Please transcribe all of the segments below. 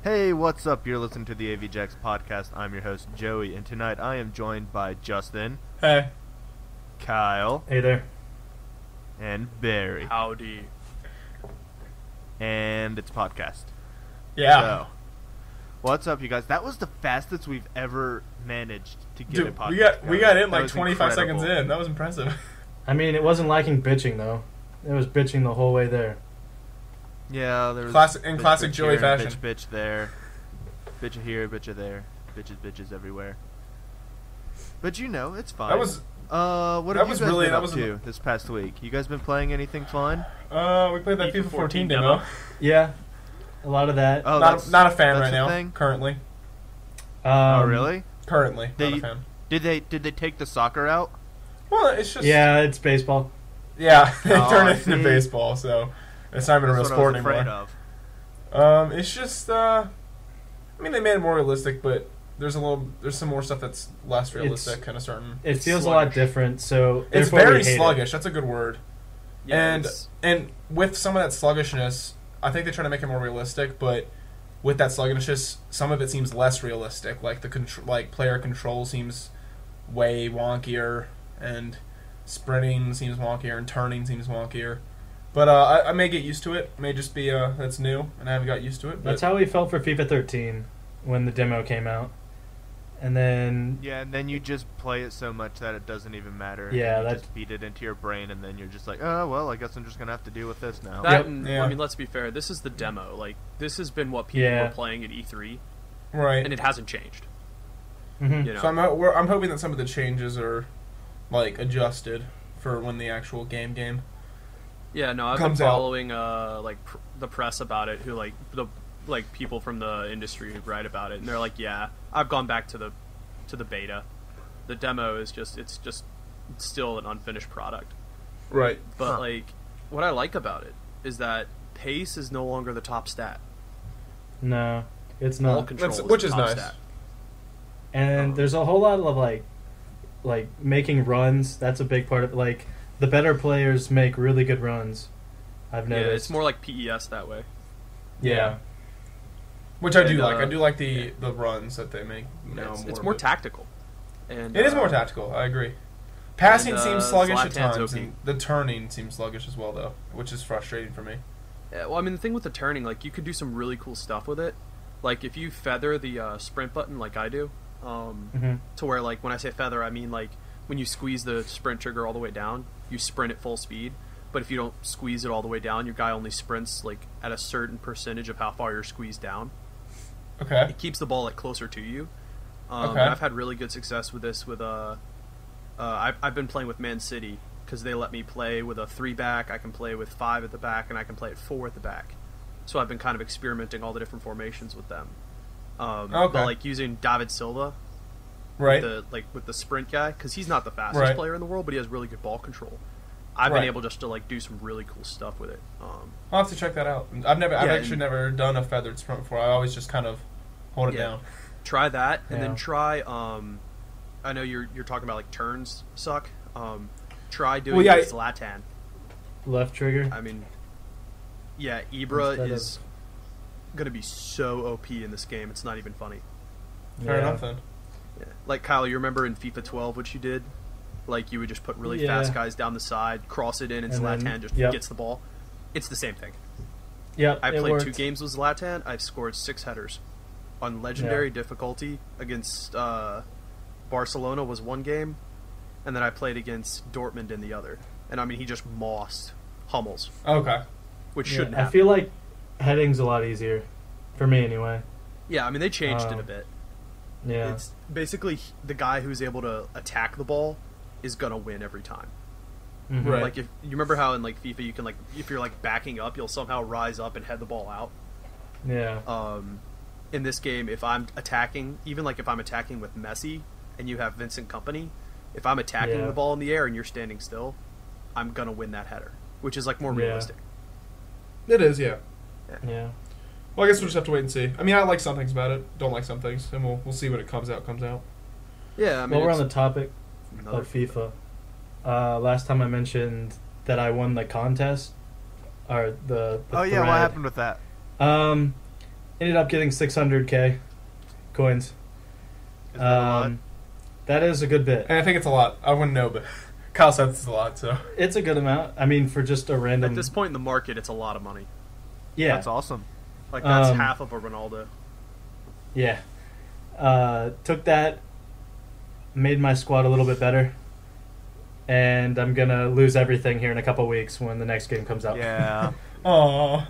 Hey, what's up? You're listening to the AV Jacks podcast. I'm your host, Joey, and tonight I am joined by Justin. Hey. Kyle. Hey there. And Barry. Howdy. And it's podcast. Yeah. So, what's up, you guys? That was the fastest we've ever managed to get a podcast. We got in That like was 25 incredible. seconds in. That was impressive. I mean, it wasn't liking bitching, though. It was bitching the whole way there. Yeah, there was classic bitch Joey here, fashion. Bitch there. Bitch here, bitch there. Bitches everywhere. But you know, it's fine. That was what that have was you guys really- been that up was to this past week? You guys been playing anything fun? we played that FIFA 14 demo. Yeah, a lot of that. Oh, Not a fan that's right a now. thing? Currently. Oh, really? Currently. They- Not a fan. Did they take the soccer out? Well, it's just Yeah, it's baseball. Yeah, they Oh, turned I it into see. baseball, so it's not even a real That's what I sport was afraid anymore. of. It's just I mean, they made it more realistic, but there's some more stuff that's less realistic, kind of certain. It feels a lot different, so It's therefore we very hate sluggish. That's a good word. Yeah, And with some of that sluggishness, I think they try to make it more realistic, but with that sluggishness, some of it seems less realistic. Like player control seems way wonkier, and sprinting seems wonkier, and turning seems wonkier. But I may get used to it. It may just be that's new, and I haven't got used to it. But That's how we felt for FIFA 13 when the demo came out. And then Yeah, and then you just play it so much that it doesn't even matter. Yeah, and you that- just feed it into your brain, and then you're just like, oh well, I guess I'm just gonna have to deal with this now. That Yep. and, Yeah. I mean, let's be fair. This is the demo. Like, this has been what people Yeah. were playing at E3, right. and it hasn't changed. mhm. You know, So I'm hoping that some of the changes are like adjusted for when the actual game. yeah. No, I've been Comes out. following the press about it, who like the people from the industry who write about it, and they're like, yeah, I've gone back to the beta. The demo is it's still an unfinished product. Right. But Huh. like, what I like about it is that pace is no longer the top stat. No, it's Ball not. control Which the is top nice. stat. And there's a whole lot of like making runs. That's a big part of it. Like the better players make really good runs. I've Yeah, noticed. it's more like PES that way. Yeah. Which I do And, like. I do like the runs that they make now. It's more more of it. tactical. And It is more tactical. I agree. Passing and, seems sluggish at Zlatan's times, OP. and the turning seems sluggish as well, though, which is frustrating for me. Yeah, well, I mean, the thing with the turning, like, you could do some really cool stuff with it. Like, if you feather the sprint button like I do, Mhm. to where, like, when I say feather, I mean, like, when you squeeze the sprint trigger all the way down, you sprint at full speed. But if you don't squeeze it all the way down, your guy only sprints, like, at a certain percentage of how far you're squeezed down. Okay. It keeps the ball, like, closer to you. Okay. And I've had really good success with this with, I've been playing with Man City, because they let me play with a 3-back, I can play with 5 at the back, and I can play at 4 at the back. So I've been kind of experimenting all the different formations with them. Okay. But like using David Silva, Right. with the sprint guy, because he's not the fastest Right. player in the world, but he has really good ball control. I've Right. been able just to like do some really cool stuff with it. I'll have to check that out. I've Yeah, actually never done a feathered sprint before. I always just kind of hold it Yeah. down. Try that, and then Yeah. try. I know you're talking about like turns suck. Try doing Well, yeah, Zlatan. Left trigger. I mean, yeah, Ibra Instead is gonna be so OP in this game. It's not even funny. Fair Yeah. enough then. Yeah. Like Kyle, you remember in FIFA 12 what you did? Like you would just put really Yeah. fast guys down the side, cross it in, and And Zlatan then- just yep. gets the ball. It's the same thing. Yep. I it played worked. 2 games with Zlatan. I've scored 6 headers on legendary Yeah. difficulty against Barcelona was one game, and then I played against Dortmund in the other. And I mean, he just mossed Hummels, Okay. which Yeah, shouldn't I happen. feel like heading's a lot easier, for me anyway. Yeah, I mean they changed it a Um, bit. Yeah. It's basically the guy who's able to attack the ball is gonna win every time. Mhm. Right. Like if you remember how in like FIFA you can like if you're like backing up, you'll somehow rise up and head the ball out. Yeah. In this game, if I'm attacking, even like if I'm attacking with Messi and you have Vincent Company, if I'm attacking Yeah. the ball in the air and you're standing still, I'm gonna win that header, which is like more Yeah. realistic. It is, yeah. Yeah. Well, I guess we'll just have to wait and see. I mean, I like some things about it, don't like some things, and we'll see when it comes out. Yeah, I mean, While we're on it's the topic another of FIFA, last time I mentioned that I won the contest, or the Oh yeah, what thread. happened with that? Ended up getting 600k coins. Is that a lot? That is a good bit. And I think it's a lot. I wouldn't know, but Kyle said it's a lot, so. It's a good amount. I mean, for just a random. At this point in the market, it's a lot of money. Yeah. That's awesome. Like that's Um, half of a Ronaldo. Yeah. Took that, made my squad a little bit better, and I'm gonna lose everything here in a couple weeks when the next game comes out. Yeah. Aww.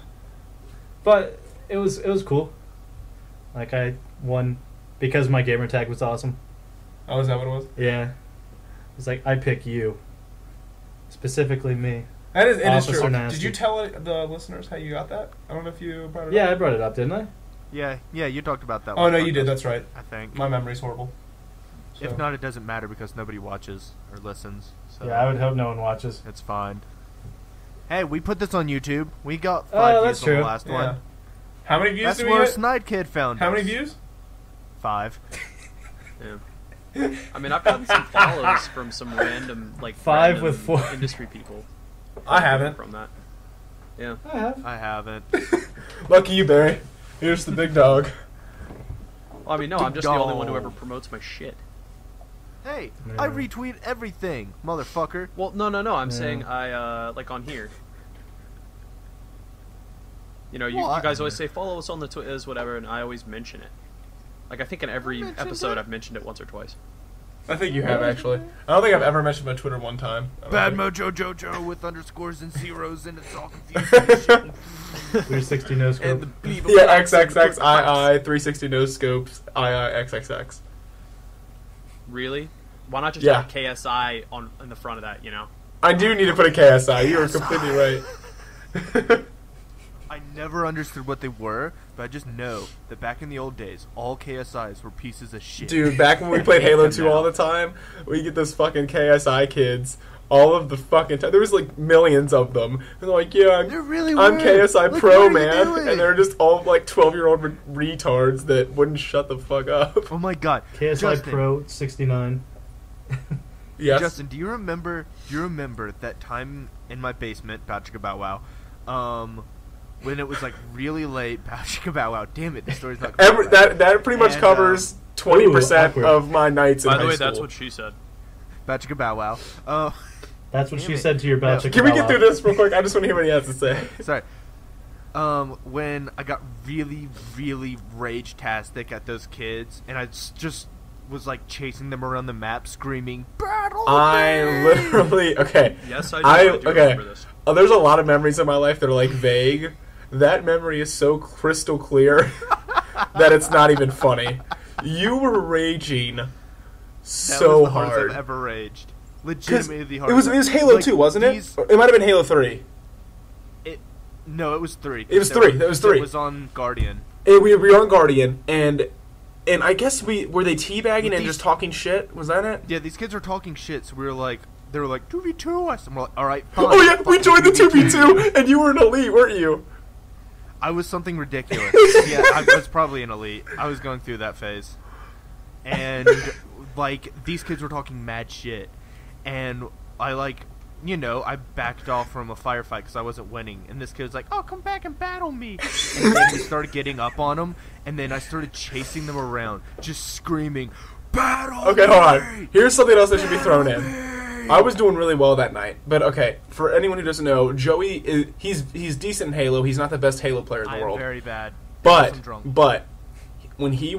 But it was cool. Like I won because my gamer tag was awesome. Oh, is that what it was? Yeah. It's like I pick you. Specifically me. That is, it is Officer true. Nasty. Did you tell the listeners how you got that? I don't know if you brought it Yeah, I up. brought it up, didn't I? Yeah, you talked about that Oh, one. no, you did. That's right. I think. My memory's horrible. If So. not, it doesn't matter because nobody watches or listens. So Yeah, I would hope no one watches. it's fine. Hey, we put this on YouTube. We got 5 Oh, views that's on the true. last Yeah. one. How many views That's do we where get? Snide Kid found How us. many views? 5. Yeah. I mean, I've gotten some follows from some random like 5 random with 4. industry people. I haven't. From that. Yeah. I have. I haven't. Lucky you, Barry. Here's the big dog. Well, I mean, no, I'm just the only one who ever promotes my shit. Hey, Yeah. I retweet everything, motherfucker. Well, no. I'm Yeah. saying I like on here. You know, you Well, guys always say follow us on the Twitters, whatever, and I always mention it. Like I think in every mentioned episode it. I've mentioned it once or twice. I think you have, actually. I don't think I've ever mentioned my Twitter one time. I don't Bad think. Mojo Jojo with underscores and zeros and it's all confusing. 360 no and scope. the bleep Yeah, XXXII, 360 no scopes, XXX. Really? Why not just Yeah. have a KSI in the front of that? You know. I do need to put a KSI. You are completely right. I never understood what they were, but I just know that back in the old days, all KSIs were pieces of shit. Dude, back when we played Halo 2 all the time, we get those fucking KSI kids all of the fucking time. There was like millions of them. They're like, yeah, There really I'm were. KSI Look, Pro, what are you man. doing? And they're just all like 12-year-old retards that wouldn't shut the fuck up. Oh my god. KSI Justin, Pro 69. Yes. Justin, do you remember that time in my basement, Patrick Bow Wow, when it was like really late, Patrick Bow Wow, damn it, the story's not Every, right. that pretty much And, covers 20% awkward. of my nights in By the high way, school. that's what she said. Patrick Bow Wow. That's what Damn she it. said to your No. Belichick. Can we Bow get Wow. through this real quick? I just want to hear what he has to say. Sorry. When I got really, really rage-tastic at those kids, and I just was like chasing them around the map, screaming, "Battle!" I literally okay. Yes, I do okay. remember this. There's a lot of memories in my life that are like vague. That memory is so crystal clear that it's not even funny. You were raging That so was the hardest hard. I've ever raged. 'Cause Legitimately the it hardest. was Halo Like, 2, wasn't these- it? Or it might have been Halo 3. No, it was 3. It was 3, it was 3. It was on Guardian. And we were on Guardian, and I guess were they teabagging and These- just talking shit? Was that it? Yeah, these kids were talking shit, so we were like, they were like 2v2 us, and we're like, all right, fine. Oh yeah, we fucking joined the 2v2, and you were an elite, weren't you? I was something ridiculous. Yeah, I was probably an elite. I was going through that phase. And, like, these kids were talking mad shit. And I, like, you know, I backed off from a firefight because I wasn't winning. And this kid was like, oh, come back and battle me. And then we started getting up on them. And then I started chasing them around, just screaming, battle Okay, me! hold on. Here's something else that should be thrown in. I was doing really well that night, but okay. For anyone who doesn't know, Joey he's decent in Halo. He's not the best Halo player in the I am world. very bad. Because I'm drunk. But when he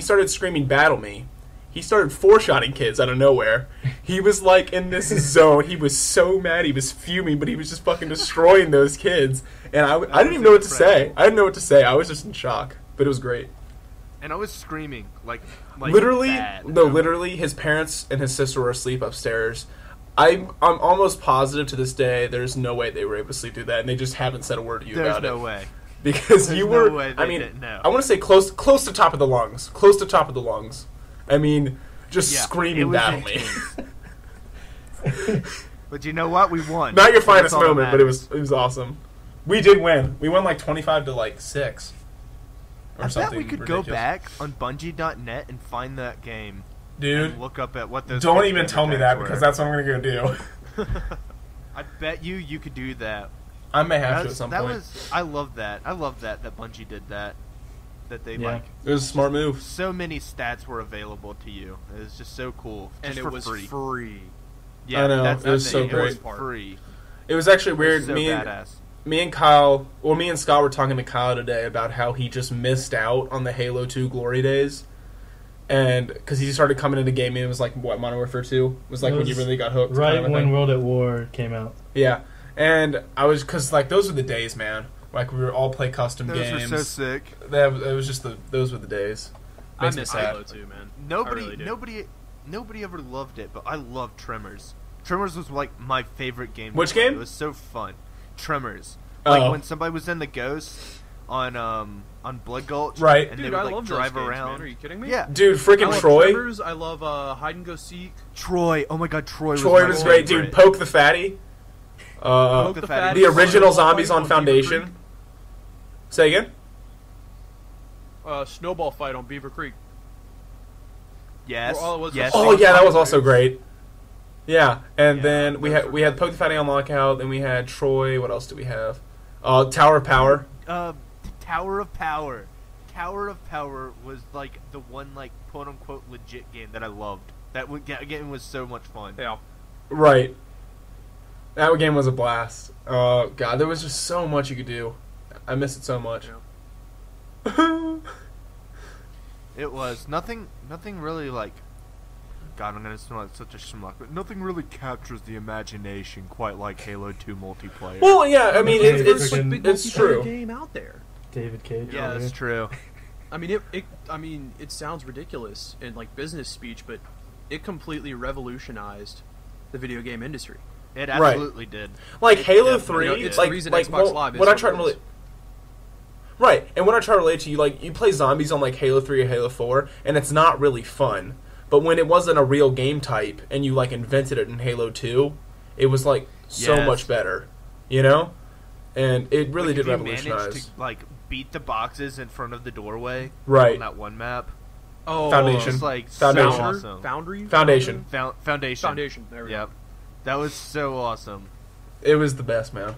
started screaming "Battle me," he started four-shotting kids out of nowhere. He was like in this zone. He was so mad. He was fuming, but he was just fucking destroying those kids. And I didn't even know what to say. I didn't know what to say. I was just in shock. But it was great. And I was screaming, like Literally, bad. no, literally, his parents and his sister were asleep upstairs. I'm almost positive to this day there's no way they were able to sleep through that, and they just haven't said a word to you There's about no it. way. Because There's you no were, way I they mean, didn't know. I want to say close to top of the lungs. Close to top of the lungs. I mean, just Yeah, it screaming was battle me. intense. But you know what? We won. Not your So that's finest all that moment, but it matters. was awesome. We did win. We won like 25 to like 6. Or I bet something we could ridiculous. go back on Bungie.net and find that game. Dude, And look up at what those. don't kids' even gamer tell me tags that were. because that's what I'm going to go do. I bet you could do that. I may have to at That's- some that point. was. I love that. I love that Bungie did that. that they Yeah. like. It was a smart move. So many stats were available to you. It was just so cool, just and for it was free. free. Yeah, I know, that's it was the so thing. great. It was free. It was actually It weird. was so me badass. and Scott were talking to Kyle today about how he just missed out on the Halo 2 glory days. And because he started coming into gaming, it was like, what, Modern Warfare 2? Was like It when you was really got hooked. Right kind of a when thing. World at War came out. Yeah. And I was, because like those were the days, man. Like we were all play custom Those games. were so sick. It was just those were the days. I Makes me miss sad. Halo too, man. Nobody, I really do. nobody ever loved it, but I loved Tremors. Tremors was like my favorite game. to Which play. game? It was so fun. Tremors. Like Oh. when somebody was in the Ghost on Blood Gulch, Right. And Dude, they would I like love drive those games, around. man. Are you kidding me? Yeah, Dude, I freaking love Troy. Tremors, I love Hide and Go Seek. Troy. Oh my God, Troy. Troy was was my great, favorite. dude. Poke the Fatty. Poke the Fatty. The original Snowball Zombies Fight on Beaver Foundation. Creek. Say again? Snowball Fight on Beaver Creek. Yes. Well, it was yes. the Oh same yeah, that time, was also dude. great. Yeah, and Yeah, then we those had were Poke the Fatty on Lockout. Then we had Troy. What else do we have? Tower of Power. Tower of Power. Tower of Power was like the one like quote unquote legit game that I loved. That game was so much fun. Yeah. Right. That game was a blast. God, there was just so much you could do. I miss it so much. It was nothing really like. God, I'm gonna sound like such a schmuck, but nothing really captures the imagination quite like Halo 2 multiplayer. Well, yeah, I mean, Okay, it's freaking- big it's multiplayer true. game out there. David Cage. yeah, over that's here. true. I mean, it sounds ridiculous in like business speech, but it completely revolutionized the video game industry. It Right. absolutely did. Like Halo Yeah, 3, you know, it's like the reason like Xbox what, Live is what I what try it to relate. is. Right, and when I try to relate to you, like you play zombies on like Halo 3 or Halo 4, and it's not really fun. But when it wasn't a real game type, and you like invented it in Halo 2, it was like so Yes. much better, you know. And it really Like, did if you managed revolutionize. to like beat the boxes in front of the doorway Right. on that one map. Oh, Foundation. It's like Foundation. so awesome. Foundry, Foundation. Foundation. Foundation. There we Yep. That was so awesome. It was the best, man.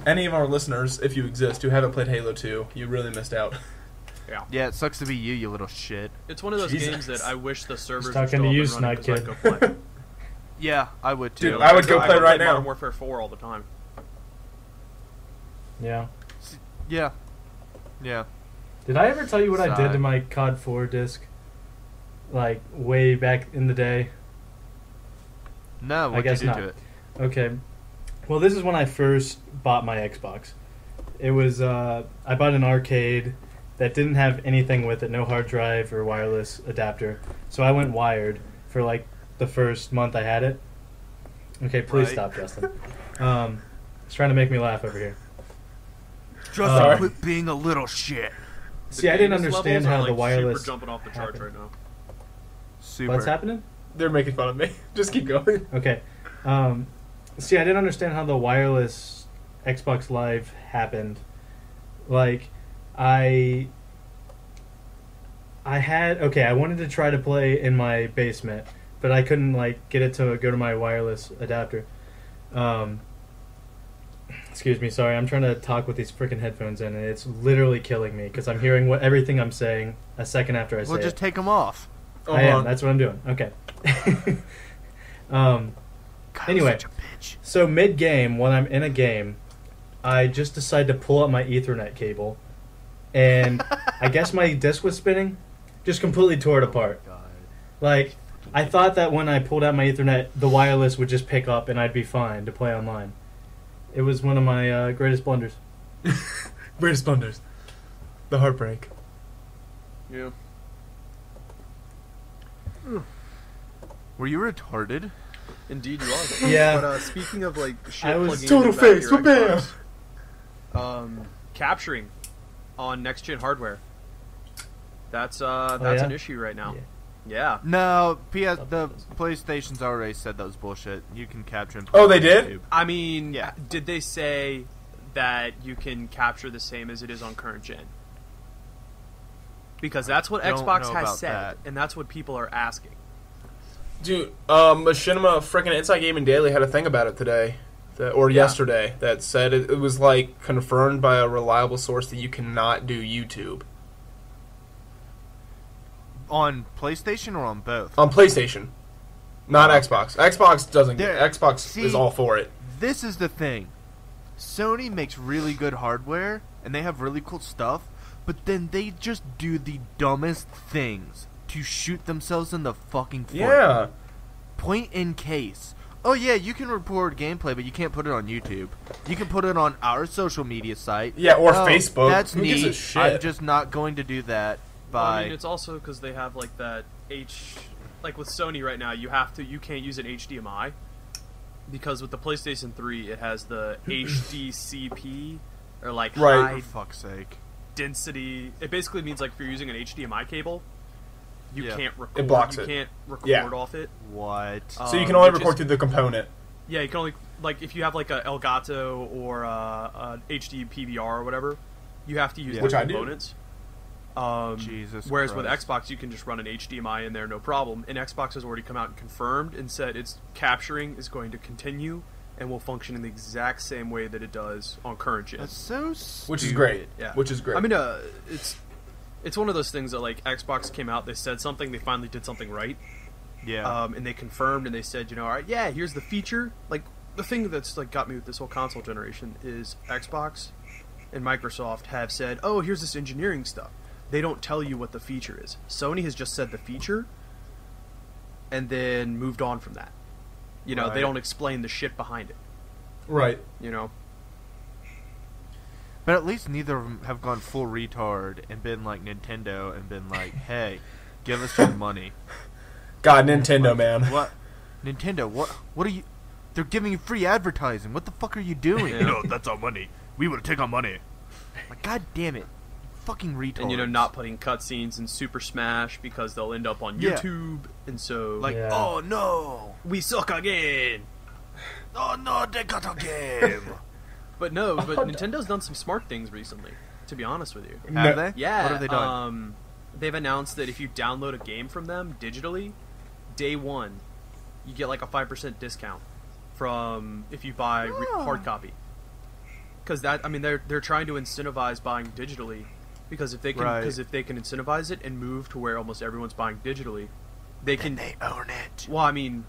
Any of our listeners, if you exist, who haven't played Halo 2, you really missed out. go. Yeah. Yeah, it sucks to be you little shit. It's one of those Jesus. games that I wish the servers were talking still to up you, and running Snide 'cause I'd go play. Yeah, I would too. Dude, I would go play right now. Modern Warfare 4 all the time. Yeah. Yeah. Yeah. Did I ever tell you what I did Side. to my COD 4 disc? Like, way back in the day? No, what guess you do not. to it? Okay. Well, this is when I first bought my Xbox. It was, I bought an arcade that didn't have anything with it, no hard drive or wireless adapter. So I went wired for, like, the first month I had it. Okay, please Right. stop, Justin. It's trying to make me laugh over here. Justin, Sorry. quit being a little shit. See, I didn't Cadence understand levels are, how like, the wireless super jumping off the charts happened. right now. Super. What's happening? They're making fun of me. Just keep going. Okay. See, I didn't understand how the wireless Xbox Live happened. Like, I wanted to try to play in my basement, but I couldn't like get it to go to my wireless adapter. Excuse me, sorry. I'm trying to talk with these freaking headphones in, and it's literally killing me because I'm hearing everything I'm saying a second after I say Well, just it. take them off. I am. That's what I'm doing. Okay. Kyle's Anyway. such a bitch. So mid-game, when I'm in a game, I just decide to pull up my Ethernet cable, and I guess my disc was spinning, just completely tore it apart. God. Like, I thought that when I pulled out my Ethernet, the wireless would just pick up and I'd be fine to play online. It was one of my greatest blunders. Greatest blunders. The heartbreak. Yeah. Were you retarded? Indeed, you are. Yeah. But speaking of like shit I was plugging total into the back of face, your bam! Xbox, capturing on next gen hardware. That's yeah? an issue right now. Yeah. No, the PlayStation's already said that was bullshit. You can capture and Oh, play they on did? YouTube. I mean, Yeah. did they say that you can capture the same as it is on current gen? Because that's what Don't Xbox know has about said, that. and that's what people are asking. Dude, Machinima freaking Inside Gaming Daily had a thing about it today, yesterday, that said it was like confirmed by a reliable source that you cannot do YouTube. On PlayStation or on both? On PlayStation, not Xbox. Xbox doesn't. Xbox See, is all for it. This is the thing. Sony makes really good hardware, and they have really cool stuff, but then they just do the dumbest things to shoot themselves in the fucking foot. Yeah. Point in case. Oh yeah, you can record gameplay, but you can't put it on YouTube. You can put it on our social media site. Yeah, or Facebook. That's Who neat. gives a shit? I'm just not going to do that. Well, I mean, it's also because they have like that like with Sony right now, you can't use an HDMI because with the PlayStation 3 it has the HDCP or like Right. high For fuck's sake. density. It basically means like if you're using an HDMI cable, you Yeah. can't record. It blocks you it. can't record Yeah. off it. What? So you can only which record is- through the component. Yeah, you can only like if you have like a Elgato or a HD PVR or whatever, you have to use Which the I do. components. Jesus Whereas with Christ. Xbox, you can just run an HDMI in there, no problem. And Xbox has already come out and confirmed and said its capturing is going to continue and will function in the exact same way that it does on current gen. That's so stupid. Which is great. Yeah, Which is great. I mean, it's one of those things that like Xbox came out, they said something, they finally did something right. Yeah. And they confirmed and they said, all right, yeah, here's the feature. Like the thing that's like got me with this whole console generation is Xbox and Microsoft have said, oh, here's this engineering stuff. They don't tell you what the feature is. Sony has just said the feature and then moved on from that. Right. They don't explain the shit behind it. right. But at least neither of them have gone full retard and been like Nintendo and been like, hey, give us your money. God, Nintendo, man. What? Nintendo, what are you... They're giving you free advertising. What the fuck are you doing? Yeah. No, that's our money. We would take our money. Like, God damn it. Fucking retard. And not putting cutscenes in Super Smash because they'll end up on Yeah. YouTube, and so Like, Yeah. oh no. we suck again. Oh no, they got a game. But Nintendo's done some smart things recently. To be honest with you, Have No. they? yeah. What have they done? They've announced that if you download a game from them digitally, day one, you get like a 5% discount from if you buy hard copy. Because they're trying to incentivize buying digitally. Because if they can, Right. if they can incentivize it and move to where almost everyone's buying digitally, they can. They own it. Well, I mean,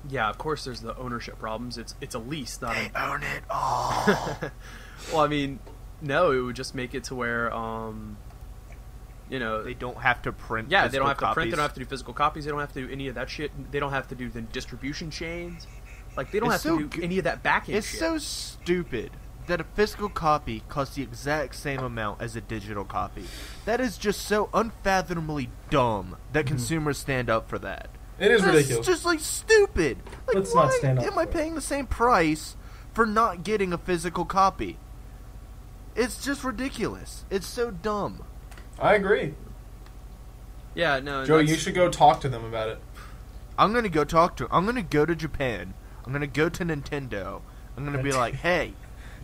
yeah, of course there's the ownership problems. It's a lease, not They a. own it all. Well, I mean, no, it would just make it to where, They don't have to print. yeah, they don't have physical to print. They copies. don't have to do physical copies. They don't have to do any of that shit. They don't have to do the distribution chains. Like they don't It's have so to do gu- any of that back end It's shit. so stupid that a physical copy costs the exact same amount as a digital copy. That is just so unfathomably dumb that consumers stand up for that. It is That's ridiculous. just like stupid. Like, Let's why not stand up am I for it. paying the same price for not getting a physical copy? It's just ridiculous. It's so dumb. I agree. Yeah, no. Joe, that's- you should go talk to them about it. I'm gonna go talk to. I'm gonna go to Japan. I'm gonna go to Nintendo. I'm gonna be like, hey,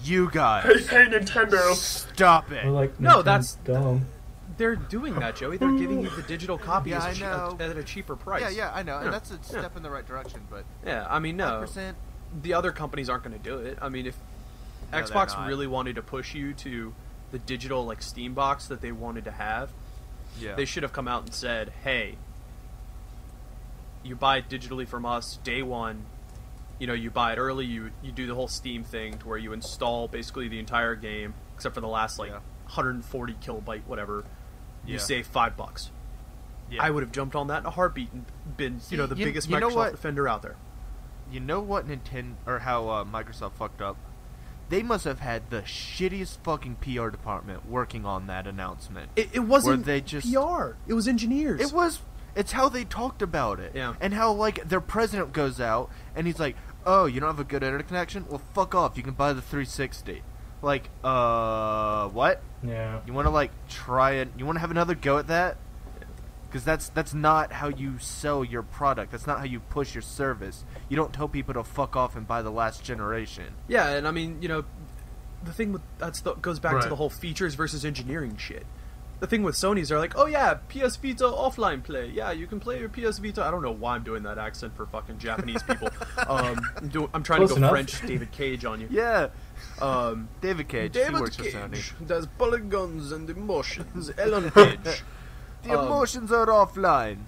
you guys, Hey, Nintendo. stop it. We're like, No, Nintendo's that's- dumb. They're doing that, Joey. They're giving you the digital copy Yeah, I know. at a cheaper price. I know, Yeah, and that's a yeah. step in the right direction. But Yeah, I mean, no. 5%. The other companies aren't going to do it. I mean, if No, they're Xbox not. really wanted to push you to the digital like Steam box that they wanted to have, Yeah, they should have come out and said, "Hey, you buy it digitally from us day one. You buy it early. You do the whole Steam thing to where you install basically the entire game except for the last like Yeah. 140 kilobyte whatever. You Yeah. save $5. Yeah. I would have jumped on that in a heartbeat and been See, the you- biggest you know Microsoft what? defender out there. You know what Nintendo or how Microsoft fucked up? They must have had the shittiest fucking PR department working on that announcement. It wasn't they just- PR. It was engineers. It was. It's how they talked about it. Yeah. And how like their president goes out and he's like, "Oh, you don't have a good internet connection? Well, fuck off. You can buy the 360." Like, what? Yeah. You want to like try it? You want to have another go at that? Because that's not how you sell your product. That's not how you push your service. You don't tell people to fuck off and buy the last generation. Yeah, and I mean, the thing with goes back to Right. the whole features versus engineering shit. The thing with Sony's, they're like, oh yeah, PS Vita offline play. Yeah, you can play your PS Vita. I don't know why I'm doing that accent for fucking Japanese people. I'm trying Close to go enough. French David Cage on you. Yeah, Um, David Cage. he David works for Sony. Cage. There's polygons and emotions. Ellen Page. The emotions are offline.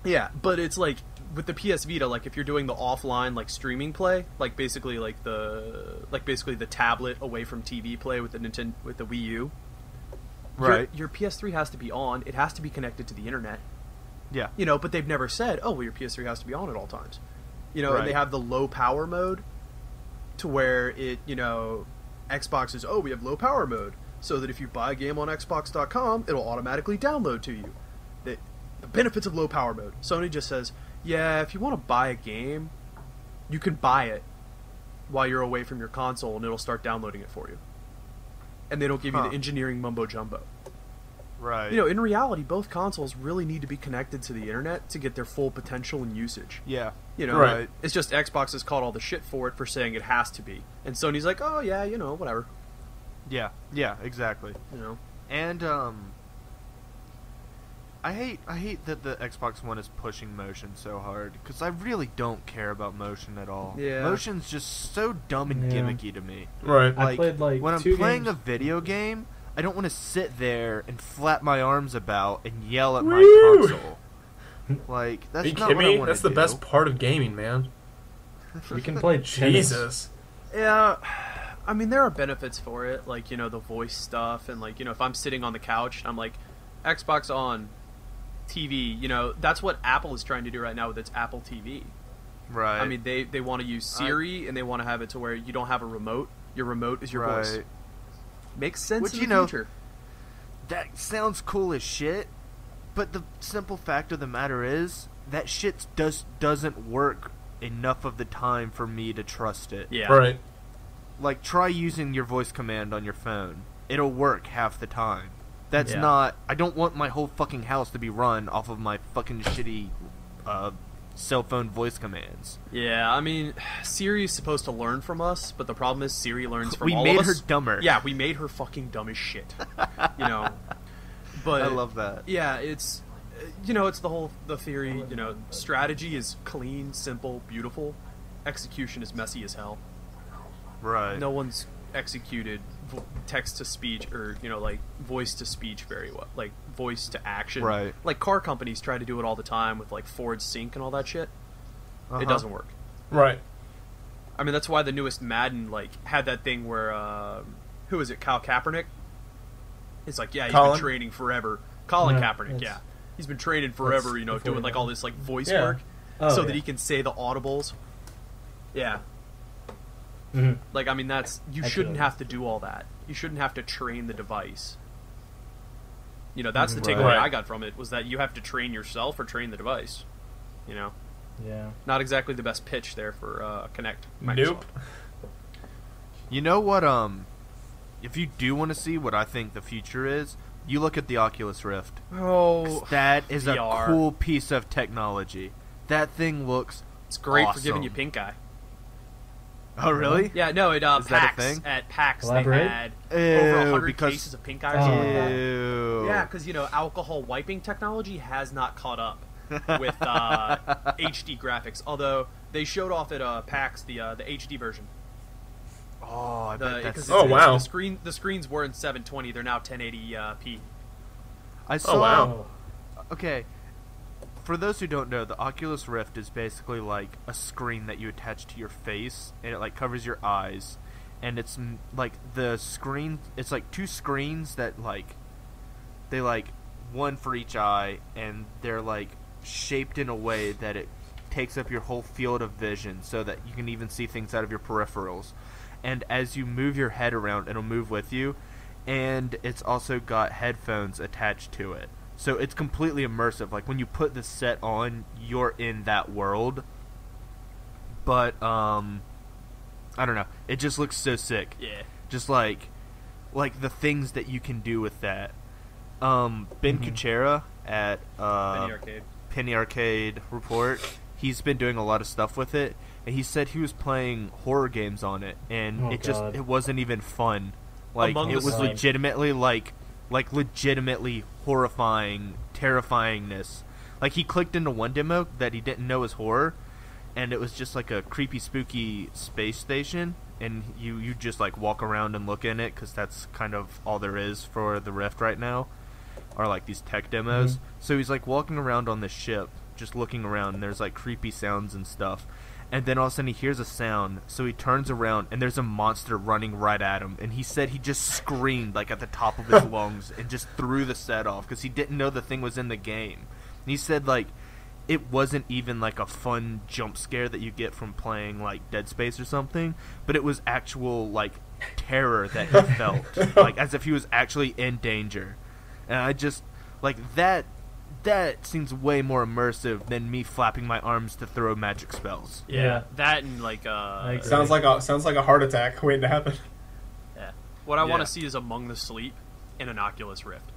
Yeah, but it's like with the PS Vita, like if you're doing the offline like streaming play, like basically the tablet away from TV play with the Wii U. Right. Your PS3 has to be on. It has to be connected to the internet. Yeah. You know, but they've never said, "Oh, well, your PS3 has to be on at all times." You know, Right. and they have the low power mode to where it, you know, Xbox is, "Oh, we have low power mode." So that if you buy a game on Xbox.com, it'll automatically download to you. The benefits of low power mode. Sony just says, yeah, if you want to buy a game, you can buy it while you're away from your console, and it'll start downloading it for you. And they don't give you the engineering mumbo-jumbo. Right. You know, in reality, both consoles really need to be connected to the internet to get their full potential and usage. Yeah. You know, Right. It's just Xbox has caught all the shit for it for saying it has to be. And Sony's like, oh, yeah, you know, whatever. Yeah. Yeah, exactly. You know? And I hate that the Xbox One is pushing motion so hard, because I really don't care about motion at all. Yeah. Motion's just so dumb and Yeah. gimmicky to me. Right. I played, like, when I'm 2 playing games. a video game, I don't want to sit there and flap my arms about and yell at my Woo! console. Like, that's Are you not kidding what I me? want to That's the do. best part of gaming, man. We can play tennis. Jesus. Yeah, I mean, there are benefits for it, like, you know, the voice stuff, and, like, you know, if I'm sitting on the couch, I'm like, Xbox on, TV, you know, that's what Apple is trying to do right now with its Apple TV. Right. I mean, they want to use Siri, and they want to have it to where you don't have a remote, your remote is your voice. Right. Makes sense Which, in you the know, future. That sounds cool as shit, but the simple fact of the matter is that shit doesn't work enough of the time for me to trust it. Yeah. Right. Like, try using your voice command on your phone. It'll work half the time. That's Yeah. not... I don't want my whole fucking house to be run off of my fucking shitty cell phone voice commands. Yeah, I mean, Siri is supposed to learn from us, but the problem is Siri learns from all We made of her us. dumber. Yeah, we made her fucking dumb as shit. You know. But I love that. Yeah, it's, you know, it's the theory, you know, strategy is clean, simple, beautiful. Execution is messy as hell. Right. No one's executed text to speech or, you know, like voice to speech very well, like voice to action. Right. Like car companies try to do it all the time with like Ford Sync and all that shit. Uh-huh. It doesn't work. Right. I mean, that's why the newest Madden like had that thing where who is it? Kyle Kaepernick. It's like, yeah, he's Colin? been training forever. Colin Yeah, Kaepernick, that's- yeah, he's been training forever. that's You know, before doing like that. all this like voice Yeah. work, Oh, so yeah. that he can say the audibles. Yeah. Mm-hmm. Like, I mean, you Actually, shouldn't that have to do all that. You shouldn't have to train the device. You know, that's the takeaway Right. I got from it, was that you have to train yourself or train the device. You know? Yeah. Not exactly the best pitch there for Kinect. Nope. You know what, if you do want to see what I think the future is, you look at the Oculus Rift. Oh, That is VR. a cool piece of technology. That thing looks it's great for awesome. giving you pink eye. Oh, really? Yeah, no, at Is that a PAX, thing? at PAX they Elaborate? had Ew, over 100 because- cases of pink eye or something like that. Ew. Yeah, because, you know, alcohol wiping technology has not caught up with HD graphics. Although they showed off at PAX the HD version. Oh, I bet that's... Oh, wow. The screens were in 720. They're now 1080p. I saw... wow. Okay, for those who don't know, the Oculus Rift is basically like a screen that you attach to your face, and it like covers your eyes, and it's like the screen. It's like two screens that like they like one for each eye, and they're like shaped in a way that it takes up your whole field of vision, so that you can even see things out of your peripherals. And as you move your head around, it'll move with you, and it's also got headphones attached to it. So it's completely immersive. Like, when you put the set on, you're in that world. But, I don't know. It just looks so sick. Yeah. Just like the things that you can do with that. Ben Kuchera at Penny Arcade. Penny Arcade Report, he's been doing a lot of stuff with it, and he said he was playing horror games on it, and Oh, it God. wasn't even fun. Like, Among it the was Sun. legitimately like legitimately horrifying terrifyingness. Like, he clicked into one demo that he didn't know was horror, and it was just like a creepy spooky space station, and you just like walk around and look in it, because that's kind of all there is for the Rift right now. are like these tech demos. Mhm. So he's like walking around on the ship, just looking around, and there's like creepy sounds and stuff. And then all of a sudden he hears a sound, so he turns around and there's a monster running right at him. And he said he just screamed like at the top of his lungs and just threw the set off because he didn't know the thing was in the game. And he said like it wasn't even like a fun jump scare that you get from playing like Dead Space or something, but it was actual like terror that he felt, like as if he was actually in danger. And I just like that seems way more immersive than me flapping my arms to throw magic spells. Yeah. That and like agree. Sounds like a heart attack waiting to happen. yeah. What I want Yeah. to see is Among the Sleep and an Oculus Rift.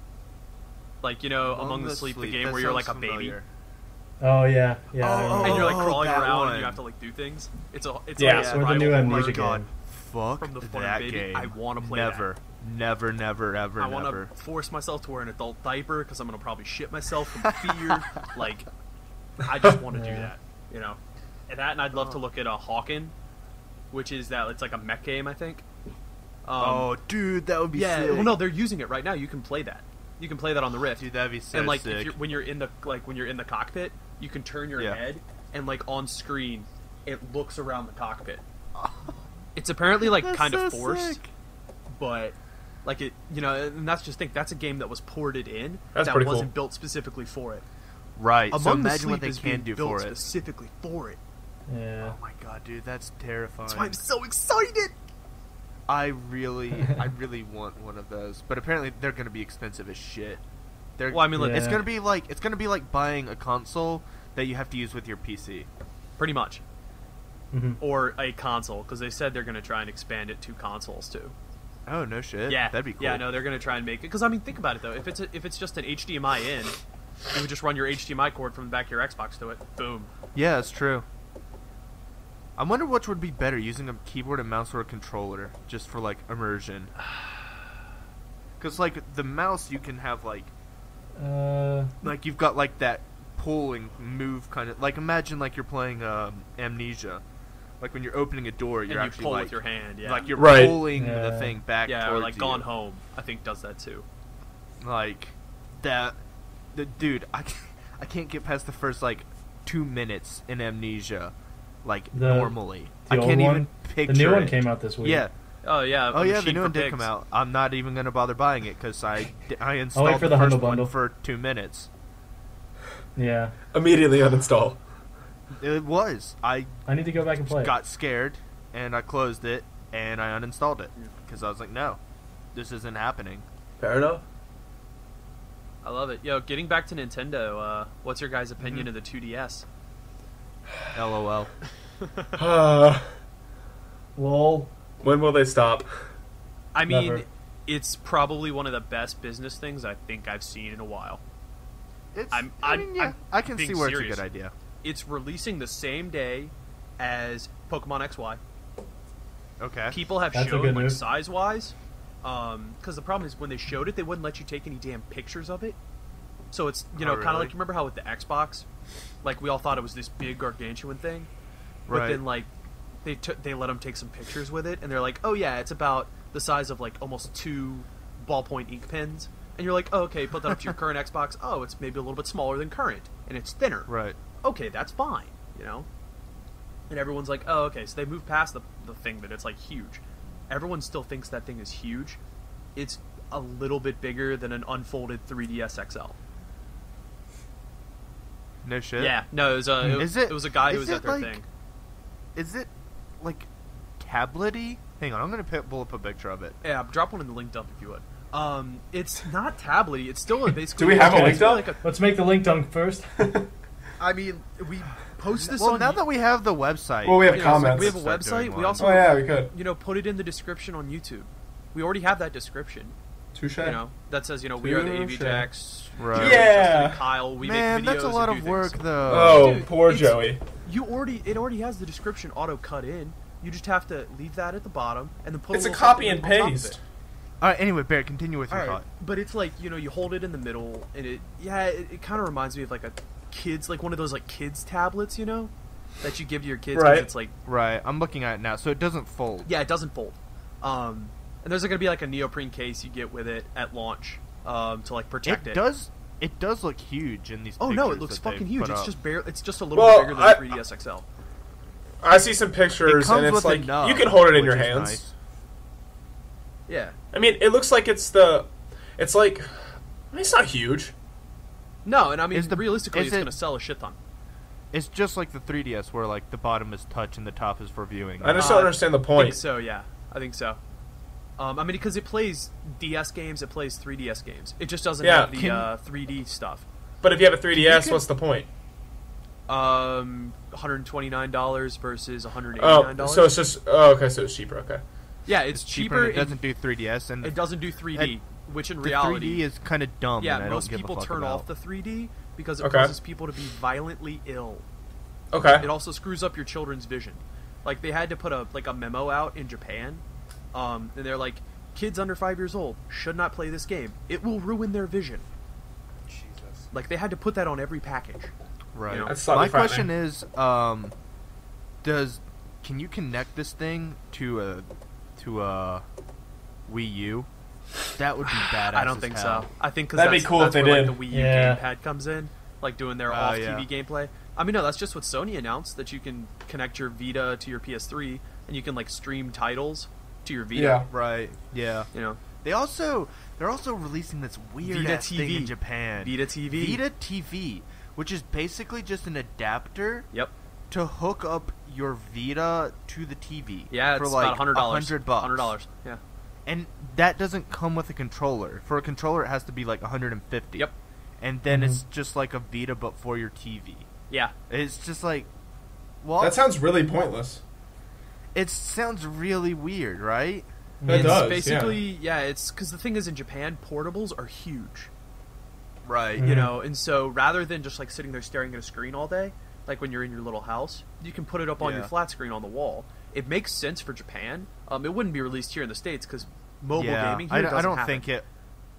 Like, you know, Among the Sleep, the game that where you're like a sounds baby familiar. Oh yeah, yeah. I Oh, remember. and you're like Oh, crawling that around one. and you have to like do things. It's Yeah. like a Or the survival new horror Amnesia God, game. fuck from the Fun that Baby. game. I want to play never, never, never, ever, I want never. to force myself to wear an adult diaper because I'm gonna probably shit myself from fear. Like, I just want to do Yeah. that, you know. And I'd love to look at a Hawken, which is that it's like a mech game, I think. Oh, dude, that would be yeah. sick. Well, no, they're using it right now. You can play that. You can play that on the Rift. Dude, that'd be so and like sick. if you're, when you're in the cockpit, you can turn your Yeah. head and like on screen, it looks around the cockpit. It's apparently like That's kind of so forced, sick. but like it, you know, and that's just think that's a game that was ported in That's that pretty cool. wasn't built specifically for it. Right. So Among the imagine what Sleep they is can being do built for it. specifically for it. Yeah. Oh my god, dude, that's terrifying. That's why I'm so excited. I really want one of those, but apparently they're gonna be expensive as shit. They're, Well, I mean, like, it's Yeah. gonna be like buying a console that you have to use with your PC. pretty much, Mhm. or a console because they said they're going to try and expand it to consoles too. Oh no shit. Yeah, that'd be cool. Yeah, no, they're going to try and make it because I mean, think about it though. If it's just an HDMI in, you would just run your HDMI cord from the back of your Xbox to it. Boom. Yeah, it's true. I wonder which would be better, using a keyboard and mouse or a controller, just for like immersion. Because like the mouse, you can have like you've got like that pulling move kind of like, imagine like you're playing Amnesia, like when you're opening a door, you're And you actually pull like with your hand. Yeah. like you're Right. pulling the Yeah. thing back. yeah, or towards like you. Gone Home. I think does that too. Like that. Dude, I can't get past the first like 2 minutes in Amnesia, like normally. the I old can't one? even picture The new one it. came out this week. Yeah. Oh yeah. Oh a yeah, the machine new for one did pigs. come out. I'm not even gonna bother buying it because I installed for the the first Humble one Bundle. for 2 minutes. Yeah. Immediately uninstall. It was. I I need to go back and play. got scared and I closed it and I uninstalled it because I was like, no, this isn't happening. Fair enough. I love it. Yo, getting back to Nintendo. What's your guys' opinion of the 2DS? LOL. Lol. When will they stop? I mean, Never. it's probably one of the best business things I think I've seen in a while. It's. I'm- I I'm- mean, yeah, I'm I can being see where serious. it's a good idea. It's releasing the same day as Pokemon XY. Okay. People have That's a shown good like move. size wise, because the problem is when they showed it, they wouldn't let you take any damn pictures of it. So it's Oh, kind of really? like, you remember how with the Xbox, like we all thought it was this big gargantuan thing, but Right. then like they let them take some pictures with it, and they're like, oh yeah, it's about the size of like almost 2 ballpoint ink pens, and you're like, oh, okay, put that up to your current Xbox. Oh, it's maybe a little bit smaller than current, and it's thinner. Right. Okay, that's fine, you know? And everyone's like, oh, okay, so they moved past the thing that it's, like, huge. Everyone still thinks that thing is huge. It's a little bit bigger than an unfolded 3DS XL. No shit. Yeah, no, it was a guy who is was it at their like- thing. Is it like tablety? Hang on, I'm gonna pull up a picture of it. Yeah, drop one in the link dump if you would. It's not tablety. It's still a basically... Do we have a it's link dump? like Let's make the link dunk first. I mean, we post this Well, on... now that we have the website, Well, we have you know, it's like comments. we have a Start doing website. We one. also, Oh yeah, we could. you know, put it in the description on YouTube. We already have that description. Touche. You know, that says, you know, we are the AV Touche. Jacks. Right. Joey, Yeah. Justin, and Kyle. We man, make videos that's a lot and of do work things. though. Oh, Dude, poor it's- Joey. It already has the description auto cut in. You just have to leave that at the bottom and then put It's a little copy something and on top of paste. it. All right. Anyway, Barrett, continue with your All right, thought. but it's like, you know, you hold it in the middle, and it kind of reminds me of like a kids, like one of those like kids tablets, you know, that you give to your kids. 'Cause Right. It's like, Right. I'm looking at it now, so it doesn't fold. yeah, it doesn't fold. And there's going to be like a neoprene case you get with it at launch, to like protect it. It does look huge in these. Oh pictures no, it looks that fucking they've huge. put It's up. just it's just a little bit bigger than the 3DS XL. I see some pictures, comes and it's with a like nub, you can hold it in your which is hands. nice. Yeah. I mean, it looks like it's like, I mean, it's not huge. No, and I mean, Is the- realistically, is it's it- going to sell a shit ton. It's just like the 3DS, where like the bottom is touch and the top is for viewing. I just don't understand the I think point. so, yeah. I think so. I mean, because it plays DS games, it plays 3DS games. It just doesn't Yeah. have the 3D stuff. But if you have a 3DS, what's the point? $129 versus $189. Oh, so it's just okay, so it's cheaper. Okay. Yeah, it's cheaper. cheaper. And it doesn't do 3DS, and It doesn't do 3D, which in the reality 3D is kind of dumb. yeah, and I most don't give people a fuck turn about. off the 3D because it Okay. causes people to be violently ill. Okay. It also screws up your children's vision. Like they had to put a memo out in Japan, and they're like, kids under 5 years old should not play this game. It will ruin their vision. Jesus. Like they had to put that on every package. Right. You know? That's slightly My question frightening. is, can you connect this thing to a Wii U? That would be badass. I don't as think hell. so. I think because That'd be that's, cool that's if they where, did. Like, the Wii U Yeah. gamepad comes in, like doing their Oh, off yeah. TV gameplay. I mean, no, that's just what Sony announced, that you can connect your Vita to your PS3 and you can like stream titles to your Vita. Yeah. Right. Yeah. You know, They're also releasing this weird Vita ass thing in TV. Japan. Vita TV. Vita TV, which is basically just an adapter Yep. to hook up your Vita to the TV. Yeah, for it's like about $100. $100. $100. Yeah. And that doesn't come with a controller. For a controller, it has to be like 150. Yep. And then it's just like a Vita, but for your TV. Yeah. It's just like, well, That sounds really pointless. it sounds really weird, right? It It's does, basically, yeah, it's because the thing is in Japan, portables are huge. Right. You know, and so rather than just like sitting there staring at a screen all day, like when you're in your little house, you can put it up on your Yeah. flat screen on the wall. It makes sense for Japan. It wouldn't be released here in the States because mobile gaming here doesn't I don't happen. think it.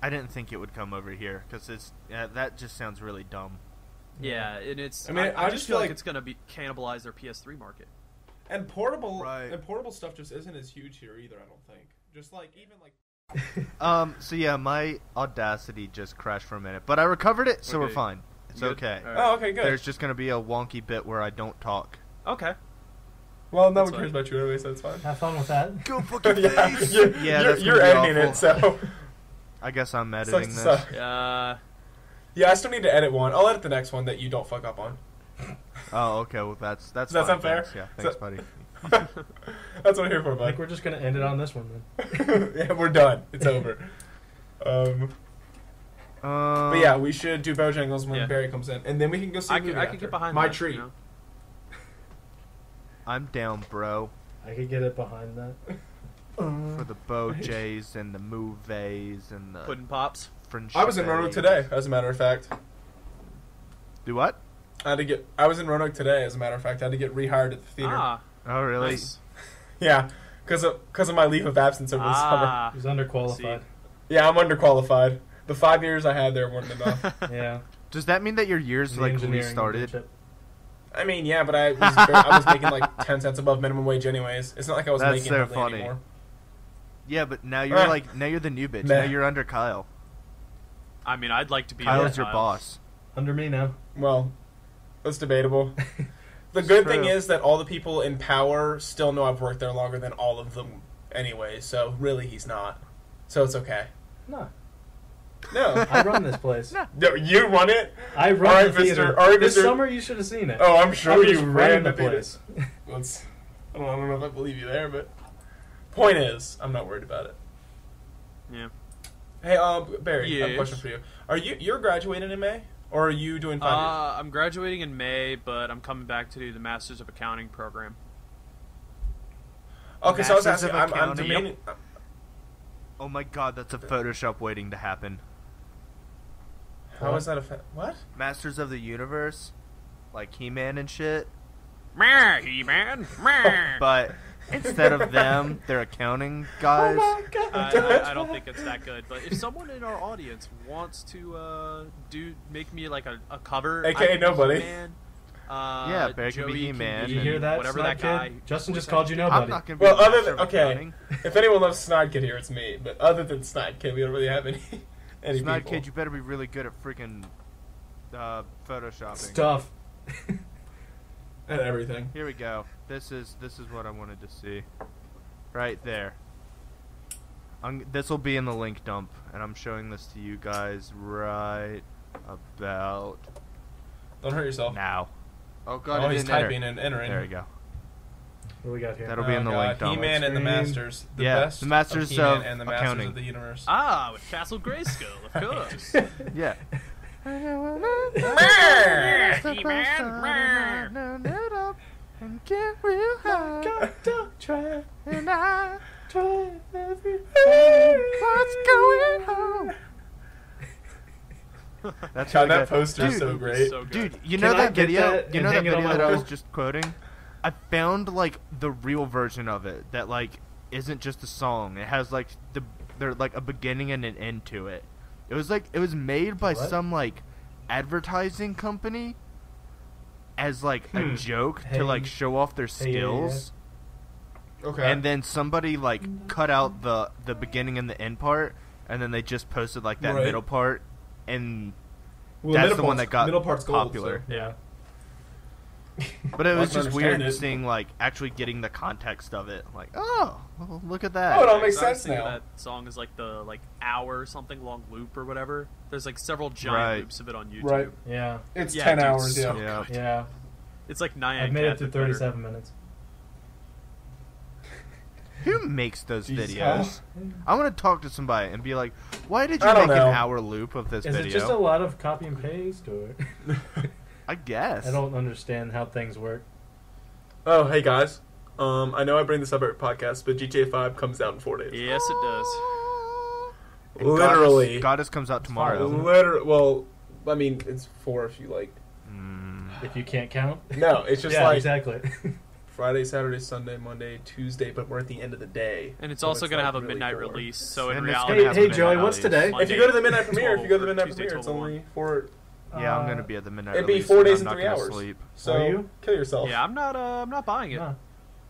I didn't think it would come over here because that just sounds really dumb. Yeah, and it's. I mean, I I just just feel feel like like- it's gonna be cannibalize their PS3 market. And portable stuff just isn't as huge here either. I don't think. Just like even like. So yeah, my Audacity just crashed for a minute, but I recovered it, so we're Okay. fine. It's Good? okay. All right. Oh, okay, good. There's just gonna be a wonky bit where I don't talk. Okay. Well, no That's one cares fine. about you anyway, so it's fine. Have fun with that. Go fucking yeah, face. you're, Yeah, you're, that's you're gonna be editing awful. it, so I guess I'm sucks editing to this. suck. Yeah, I still need to edit one. I'll edit the next one that you don't fuck up on. Oh, okay. Well, that's Does that fine, sound fair? thanks. Yeah, Is thanks, that- buddy. That's what I'm here for, I think bud. we're just gonna end it on this one then. Yeah, we're done. It's over. But yeah, we should do Bojangles when Yeah. Barry comes in, and then we can go see I the movie can after. get behind my that, treat. you know? I'm down, bro, I could get it behind that. for the Bojays and the movies and the Pudding pops. French. I was in Roanoke today, as a matter of fact. Do what? I was in Roanoke today, as a matter of fact. I had to get rehired at the theater. Ah, Oh, really? nice. Yeah, because of my leave of absence over the summer. Ah, He's underqualified. Yeah, I'm underqualified. The 5 years I had there weren't enough. Yeah. Does that mean that your years The like engineering restarted? internship. I mean, yeah, but I was making like 10 cents above minimum wage anyways. It's not like I was That's making so hardly funny. anymore. Yeah, but now you're now you're the new bitch. Meh. Now you're under Kyle. I mean, I'd like to be. Kyle's that your Kyle. boss. Under me now. Well, that's debatable. The good thing true. is that all the people in power still know I've worked there longer than all of them anyway, so really he's not. So it's okay. No. No. I run this place. No, you run it? I run All right, the theater. mister. All right, This mister. summer you should have seen it. Oh, I'm I sure was you just ran running the the theater. place. Let's, I don't know if I believe you there, but point is, I'm not worried about it. Yeah. Hey, Barry, I have a Yes. question for you. You're graduating in May, or are you doing 5 years? I'm graduating in May, but I'm coming back to do the Masters of Accounting program. Okay, so I was Masters of asking. I'm Accounting? debating. Oh my god, that's a Photoshop waiting to happen. How is that what? Masters of the Universe, like He-Man and shit. Meh, He-Man. Meh. But instead of them, they're accounting guys. Oh my God. I don't think it's that good, but if someone in our audience wants to make me like a cover, AKA I can be nobody. He-Man, Yeah, Barry can be Joey He-Man. Did you hear that, whatever Snide that guy. Kid? Justin just voice called you actor. nobody. I'm not gonna be Well, a other master than of accounting. if anyone loves Snide Kid here, it's me. But other than Snide Kid, we don't really have any Any Snide people. Kid, you better be really good at freaking photoshopping. Stuff. And everything. Here we go. This is what I wanted to see. Right there. This will be in the link dump, and I'm showing this to you guys right about Don't hurt yourself. now. Oh god, Oh, it he's didn't enter. typing and entering. There we go. What do we got here? That'll be in the link dump. He-Man and the Screen. Masters. The Yeah, best the Masters of He-Man of and the Masters Accounting. of the Universe. Ah, with Castle Grayskull, of course. Yeah. And get real high, Try, and I try everything. what's going on? That's God, really that good. poster's Dude, so great. So good. Dude, you Can know I that get video? that You and know that hang it on video my that I was wall? just quoting? I found like the real version of it that like isn't just a song. It has like there's like a beginning and an end to it. It was made by What? some like advertising company as like a joke Hey. to like show off their Hey, yeah, skills. Okay. And then somebody like cut out the beginning and the end part, and then they just posted like that Right. middle part, and Well, that's middle the one part's- that got middle part's gold, popular. so- Yeah. But it was I can just weird understand it. seeing like actually getting the context of it. Like, oh, well, look at that. Oh, it all makes So I was sense thinking now. That song is like the hour or something long loop or whatever. There's like several giant Right. loops of it on YouTube. Right. Yeah. It's Yeah, 10 dude, hours, so yeah. Yeah. Yeah. It's like Nyan I've made it Cat, through but better. 37 minutes. Who makes those Jesus, videos? I want to talk to somebody and be like, why did you I make don't an know. hour loop of this Is video? it just a lot of copy and paste, or I guess. I don't understand how things work? Oh, hey guys. I know I bring this up every podcast, but GTA 5 comes out in 4 days. Yes, it does. And Literally. Goddess comes out tomorrow. Fine. Well, I mean, it's 4 if you like. If you can't count. No, it's just yeah, like exactly. Friday, Saturday, Sunday, Monday, Tuesday, but we're at the end of the day. And it's So also going to like have a really midnight forward. release, so in And it's reality... gonna have Hey, a Joey, midnight what's release. today? Monday, If you go to the midnight premiere, 12 or Tuesday it's 12 or only 1. for. Yeah, I'm gonna be at the midnight It'd be release. 4 and days I'm and not 3 gonna hours. Sleep. So Are you? kill yourself. Yeah, I'm not buying it No.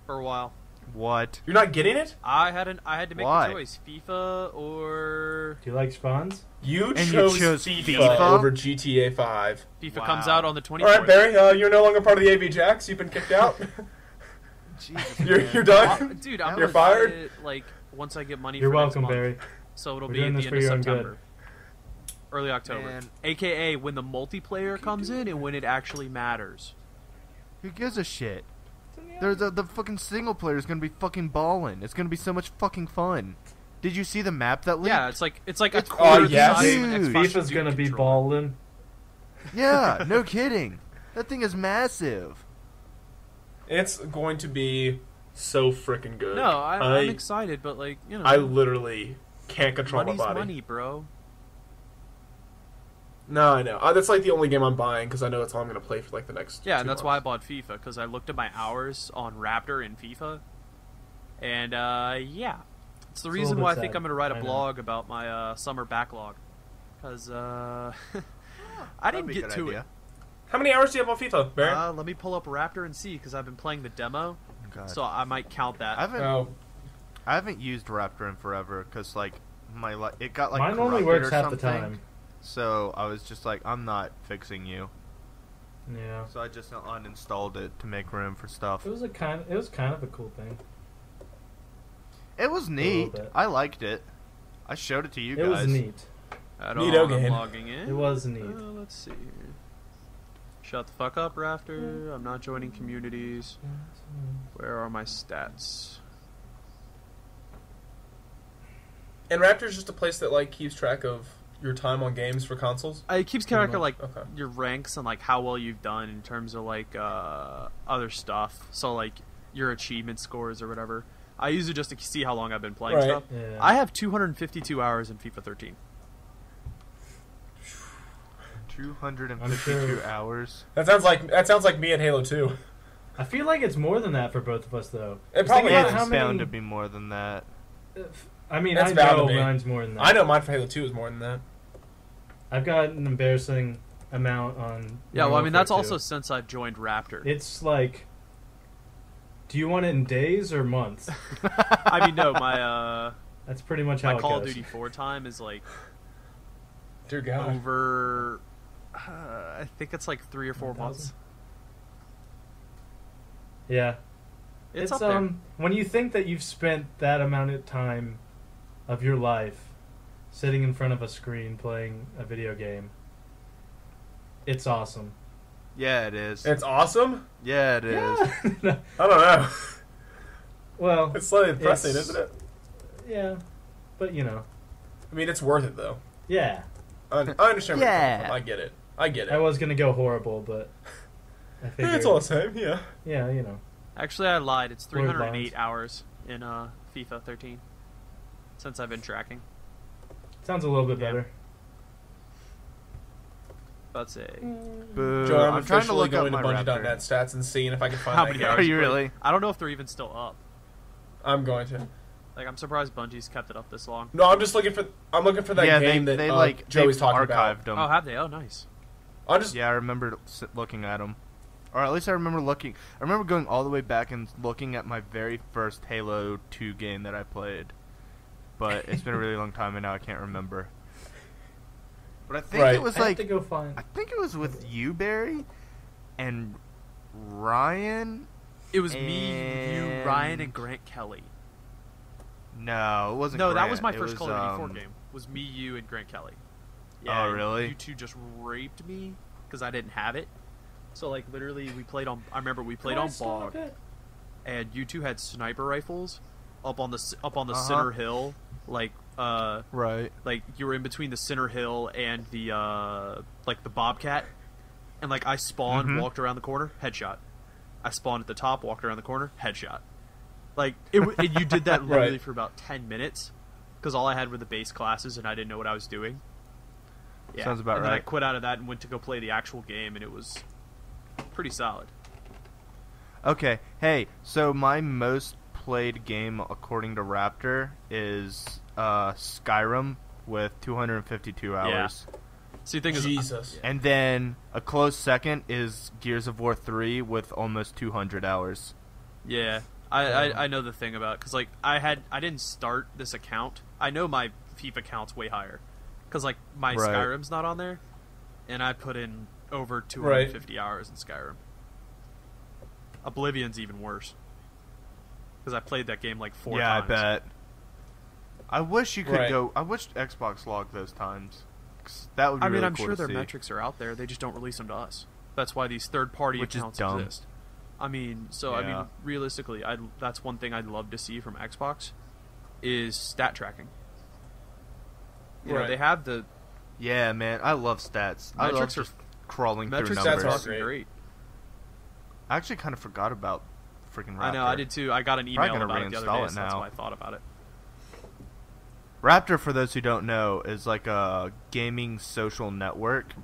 for a while. What? You're not getting it? I had to make Why? the choice: FIFA or Do you like spawns? You And you chose, chose FIFA, FIFA? over GTA 5. FIFA Wow. comes out on the 24th. All right, Barry, you're no longer part of the AV Jacks. You've been kicked out. Jesus, you're man. done. Dude, I'm You're gonna buy fired? it, like once I get money. You're for next welcome, month. Barry. So it'll We're be doing at this the for end of your own September, good. early October, Man. aka when the multiplayer comes in and when it actually matters. Who gives a shit? The fucking single player is gonna be fucking ballin'. It's gonna be so much fucking fun. Did you see the map that leaked? Yeah, it's like a It's quarter the yes. size of an huge. Xbox FIFA's Duke gonna be controller. balling. Yeah, no kidding. That thing is massive. It's going to be so freaking good. No, I'm excited, but like I literally can't control money's my body. money, bro. No, I know. That's like the only game I'm buying because I know it's all I'm going to play for like the next. Yeah, 2 and that's why I months. bought FIFA, because I looked at my hours on Raptor in FIFA, and yeah, it's the a reason little why I bit think sad. I'm going to write a I know. blog about my summer backlog, because I That'd didn't be a get good to idea. it. How many hours do you have on FIFA, Barry? Let me pull up Raptor and see, because I've been playing the demo, God. so I might count that. I haven't used Raptor in forever because like it got like Mine only corrupted works or half the something. time. So I was just like, I'm not fixing you. Yeah. So I just uninstalled it to make room for stuff. It was kind of a cool thing. It was neat. bit. I liked it. I showed it to you It guys. was neat. At Neato all, I'm game. logging in. It was neat. Let's see here. Shut the fuck up, Raptor. I'm not joining communities. Where are my stats? And Raptor's just a place that like keeps track of your time on games for consoles. It keeps track of like Okay. your ranks and like how well you've done in terms of like other stuff. So like your achievement scores or whatever. I use it just to see how long I've been playing Right. stuff. Yeah. I have 252 hours in FIFA 13. 252 I'm sure. hours. That sounds like me at Halo 2. I feel like it's more than that for both of us, though. It probably Think about It's how many- bound to be more than that. I mean, That's I bound know to be. mine's more than that. I know mine for Halo 2 is more than that. I've got an embarrassing amount on. Yeah, well, I mean Modern that's Warfare also 2. since I joined Raptor. It's like. Do you want it in days or months? I mean, no, my That's pretty much how my it Call of goes. Duty 4 time is like Dear God. over. I think it's like 3 or 4 months. Yeah. It's up there. When you think that you've spent that amount of time of your life sitting in front of a screen playing a video game, it's awesome. Yeah, it is. It's awesome. Yeah, it is. Yeah. I don't know. Well, It's slightly depressing, isn't it? Yeah, but I mean, it's worth it though. yeah. I understand where you're Yeah. coming from. I get it. I get it. I was gonna go horrible, but I figured. Yeah, it's all the same. Yeah. Yeah, Actually, I lied. It's Word 308 lines. hours in FIFA 13 since I've been tracking. Sounds a little bit Yeah. better. Let's say Boo. Joe, I'm I'm trying to officially look up going to my Bungie.net Raptor. stats and seeing if I can find How that many game. hours Are you played. really? I don't know if they're even still up. I'm going to. Like, I'm surprised Bungie's kept it up this long. No, I'm just looking for. I'm looking for that Yeah, game they that like Joey's they've talking archived about. them. Oh, have they? Oh, nice. I'm just. Yeah, I remember looking at them. Or at least I remember looking. I remember going all the way back and looking at my very first Halo 2 game that I played. But it's been a really long time and now I can't remember. But I think Right. it was I have like to go find. I think it was with you, Barry, and Ryan. It was me, you, And- Ryan, and Grant Kelly. No, it wasn't. No, that Grant. was my It first was, Call of Duty 4 game. Was me, you, and Grant Kelly. Oh, really? You two just raped me because I didn't have it. So, like, literally, we played on. I remember we played on Bog, and you two had sniper rifles up on the center hill, like Right. like you were in between the center hill and the like the Bobcat, and like I spawned, Mhm. walked around the corner, headshot. I spawned at the top, walked around the corner, headshot. Like and you did that literally Right. for about 10 minutes because all I had were the base classes and I didn't know what I was doing. Yeah. Sounds about and then I right. quit out of that and went to go play the actual game, and it was pretty solid. Okay. Hey, so my most played game according to Raptor is Skyrim with 252 hours. See, the thing is, Jesus. And then a close second is Gears of War 3 with almost 200 hours. yeah, I know the thing about, because like I didn't start this account. I know my FIFA account's way higher because like my Right. Skyrim's not on there, and I put in over 250 hours in Skyrim. Oblivion's even worse because I played that game like 4 Yeah, times. I bet. I wish you could Right. go. I wish Xbox logged those times. 'Cause that would be I mean, really I'm cool sure to their see. metrics are out there. They just don't release them to us. That's why these third-party Which is accounts dumb. exist. I mean, so I Yeah. mean, realistically, that's one thing I'd love to see from Xbox is stat tracking. You know, Right. they have the Yeah, man, I love stats. I love Metrics are- just crawling through metrics. stats Are numbers. are fucking great. I actually kind of forgot about freaking Raptor. I know, I did too. I got an Probably email gonna about it the other reinstall day, it so that's now. why I thought about it. Raptor, for those who don't know, is like a gaming social network,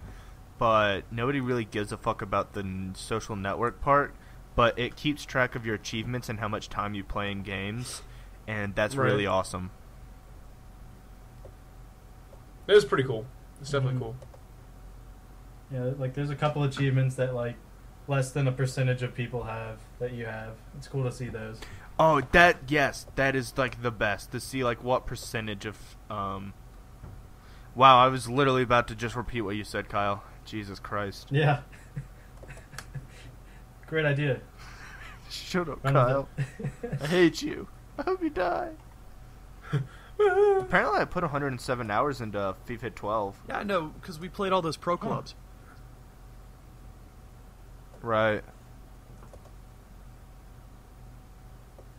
but nobody really gives a fuck about the social network part. But it keeps track of your achievements and how much time you play in games, and that's Right. really awesome. It was pretty cool. It's definitely Mhm. cool. Yeah, like there's a couple achievements that like less than a percentage of people have that you have. It's cool to see those. Oh, yes, that is like the best to see like what percentage of Wow, I was literally about to just repeat what you said, Kyle. Jesus Christ. Yeah. Great idea. Shut up, Run with Kyle. it. I hate you. I hope you die. Apparently, I put 107 hours into FIFA 12. Yeah, I know, because we played all those pro clubs. Right.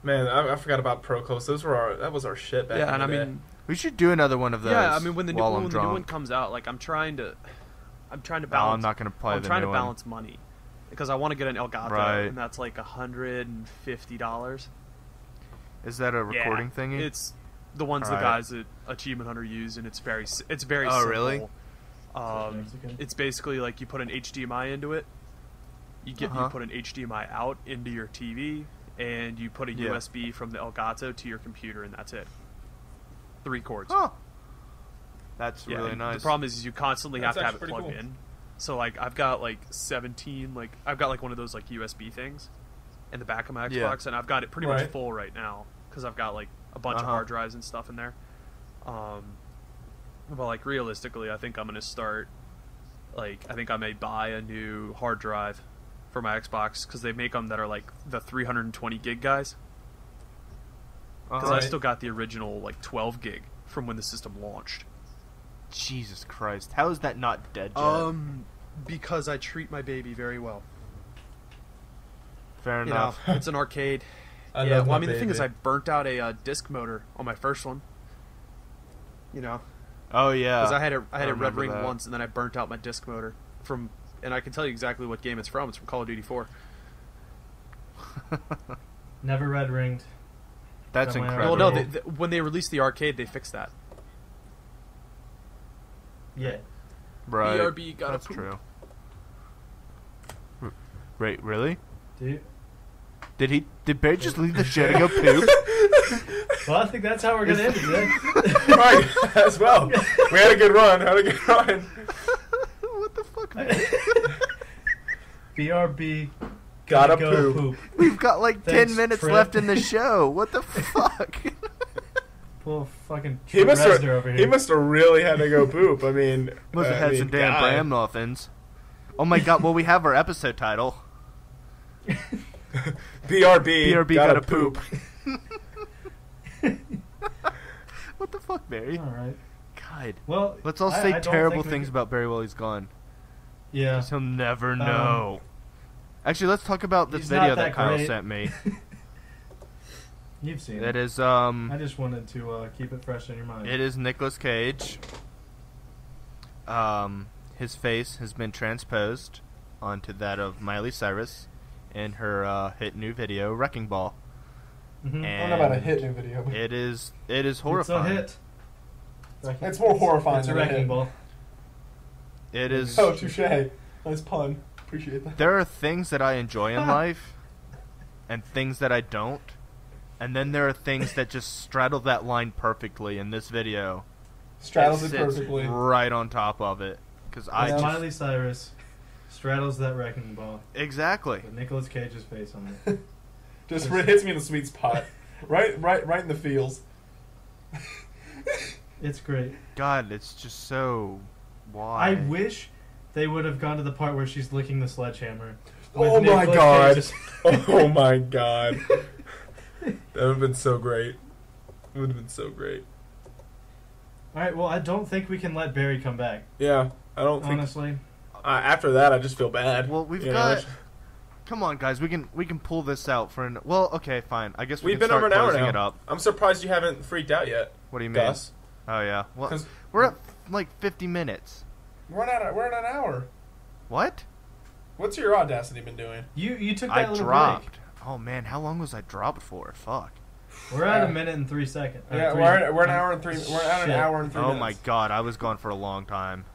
Man, I forgot about Pro Clubs. That was our shit back Yeah, in and the I day. mean, We should do another one of those. yeah, I mean when the new while when I'm the new one drunk. comes out, like I'm trying to No, balance. I'm not gonna play I'm the trying new to one. balance money because I want to get an Elgato, Right. and that's like $150. Is that a recording thingy? It's the ones the Alright. guys at Achievement Hunter use, and it's very Oh, simple. really? Mexican. It's basically like you put an HDMI into it. You Uh-huh. put an HDMI out into your TV, and you put a Yeah. USB from the Elgato to your computer, and that's it. 3 cords. Huh. That's Yeah, really and nice. The problem is you constantly That's have to have it actually plugged pretty in. So like I've got like 17, like I've got like one of those like USB things in the back of my Yeah. Xbox, and I've got it pretty much Right. full right now because I've got like a bunch of Uh-huh. hard drives and stuff in there. Well, like realistically, I think I'm gonna start. Like, I think I may buy a new hard drive for my Xbox because they make them that are like the 320 gig guys. Because I Right. still got the original like 12 gig from when the system launched. Jesus Christ. How is that not dead yet? Because I treat my baby very well. Fair You enough. know, it's an arcade. I Yeah, love well, my I mean, the thing is, I baby. burnt out a disc motor on my first one. You know, Oh, yeah. because I had a Red remember Ring that. once, and then I burnt out my disc motor from, and I can tell you exactly what game it's from. It's from Call of Duty 4. Never red ringed. That's Well, incredible. Well, no, when they released the arcade, they fixed that. Yeah. right. BRB got That's a poop. true. Wait, really? Dude. Did Barry just leave the show to go poop? Well, I think that's how we're gonna end it today. Right, as well. We had a good run. What the fuck, man? BRB. Gotta go poop. We've got like Thanks, 10 minutes Trip. left in the show. What the fuck? Pull fucking He must Reznor over here. have really had to go poop. I mean, Must have had some damn God. bram muffins. Oh my god, well, we have our episode title. BRB. BRB gotta gotta poop. What the fuck, Barry? All right. God. Well, Let's all I say don't terrible think we things could- about Barry while he's gone. Yeah. 'Cause he'll never know. Actually, let's talk about this He's video not that that Kyle great. sent me. You've seen It it. is, I just wanted to keep it fresh in your mind. it is Nicolas Cage. His face has been transposed onto that of Miley Cyrus in her hit new video, Wrecking Ball. Mhm. I don't know about a hit new video, but It is horrifying. It's a hit. it's more horrifying It's a than a wrecking hit. ball. It is. Oh, touche. Nice pun. Appreciate that. There are things that I enjoy in life, and things that I don't, and then there are things that just straddle that line perfectly. In this video, Straddles it sits perfectly. right on top of it. Because I just Miley Cyrus straddles that wrecking ball exactly. with Nicolas Cage's face on it. Just hits me in the sweet spot. right in the feels. It's great. God, it's just so. Why? I wish they would have gone to the part where she's licking the sledgehammer. Oh with my Nicolas God. Cage's- Oh my god. That would have been so great. It would have been so great. All right. Well, I don't think we can let Barry come back. Yeah, I don't think. Honestly, After that, I just feel bad. Well, we've You know, got. Come on, guys. We can pull this out for an. Well, okay, fine. I guess we We've can been over start an hour closing now. it up. I'm surprised you haven't freaked out yet, What do you mean? Gus. Oh yeah. Well, 'Cause we're at like 50 minutes. we're at an hour. What? What's your audacity been doing? you took I that little dropped. break. Oh man, how long was I dropped for? Fuck. We're at a minute and 3 seconds. Yeah, we're an hour and three. We're at an Shit. hour and 3 Oh minutes. my god, I was gone for a long time.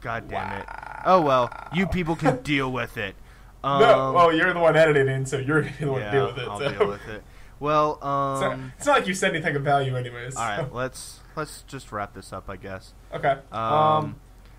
God damn it. Oh well, you people can deal with it. No, well, you're the one editing, so you're gonna be the one yeah, to deal with it. I'll so. deal with it. Well, It's not like you said anything of value, anyways. all right, let's just wrap this up, I guess. Okay.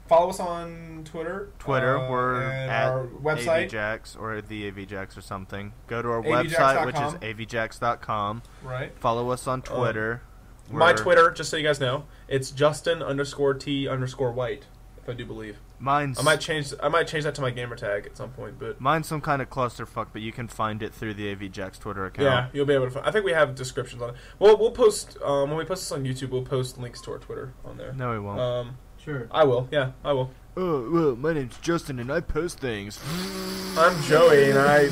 Follow us on Twitter. Twitter, we're and at our website. AVJax or the AVJax or something. Go to our avjax.com. website, which is avjax.com. Right. Follow us on Twitter. My We're- Twitter, just so you guys know, it's Justin_T_White. If I do believe, Mine's I might change that to my gamer tag at some point. But mine's some kind of clusterfuck, but you can find it through the AVJax Twitter account. yeah, you'll be able to. I think we have descriptions on it. Well, we'll post when we post this on YouTube. We'll post links to our Twitter on there. No, we won't. Sure. I will. Yeah, I will. Oh, well, my name's Justin, and I post things. I'm Joey, and I.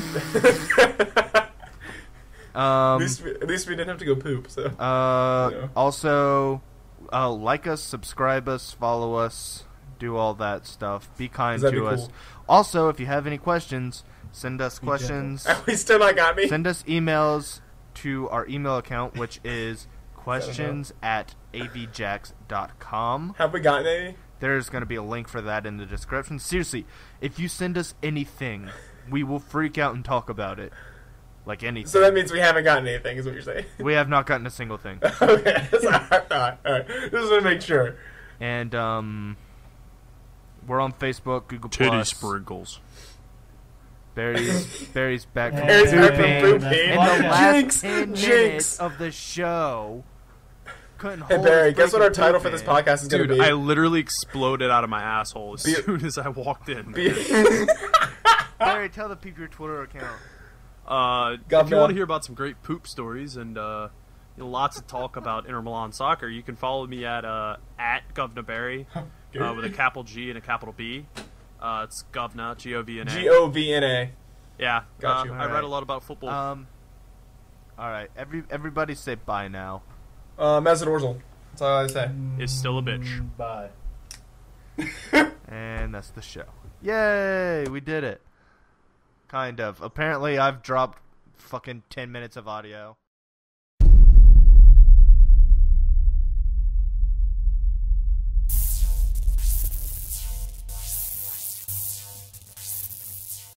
Um, at least we didn't have to go poop. So. Yeah. Also, like us, subscribe us, follow us, do all that stuff. Be kind That'd to be us. cool. Also, if you have any questions, send us questions. We still not got me. Send us emails to our email account, which is questions@avjax.com. Have we gotten any? There's going to be a link for that in the description. Seriously, if you send us anything, we will freak out and talk about it. Like anything. So that means we haven't gotten anything, is what you're saying? We have not gotten a single thing. Okay, that's all right. Just to make sure. And we're on Facebook, Google Titty Plus. sprinkles. Barry's back from Barry's back from pooping. pooping. In the Podcast. last Jinx, 10 jinx. minutes of the show, couldn't Hey hold Barry, his guess what our freaking title poop for this in. podcast is going Dude, to be? I literally exploded out of my asshole as Be- soon as I walked in. Barry, tell the people your Twitter account. If Governor. you want to hear about some great poop stories and lots of talk about Inter Milan soccer, you can follow me at Govna Barry with a capital G and a capital B. It's Govna, Govna. Govna. Yeah, Got you. I write a lot about football. All right, everybody say bye now. Mesut Ozil. That's all I say. Is still a bitch. Bye. And that's the show. Yay, we did it. Kind of. Apparently, I've dropped fucking 10 minutes of audio.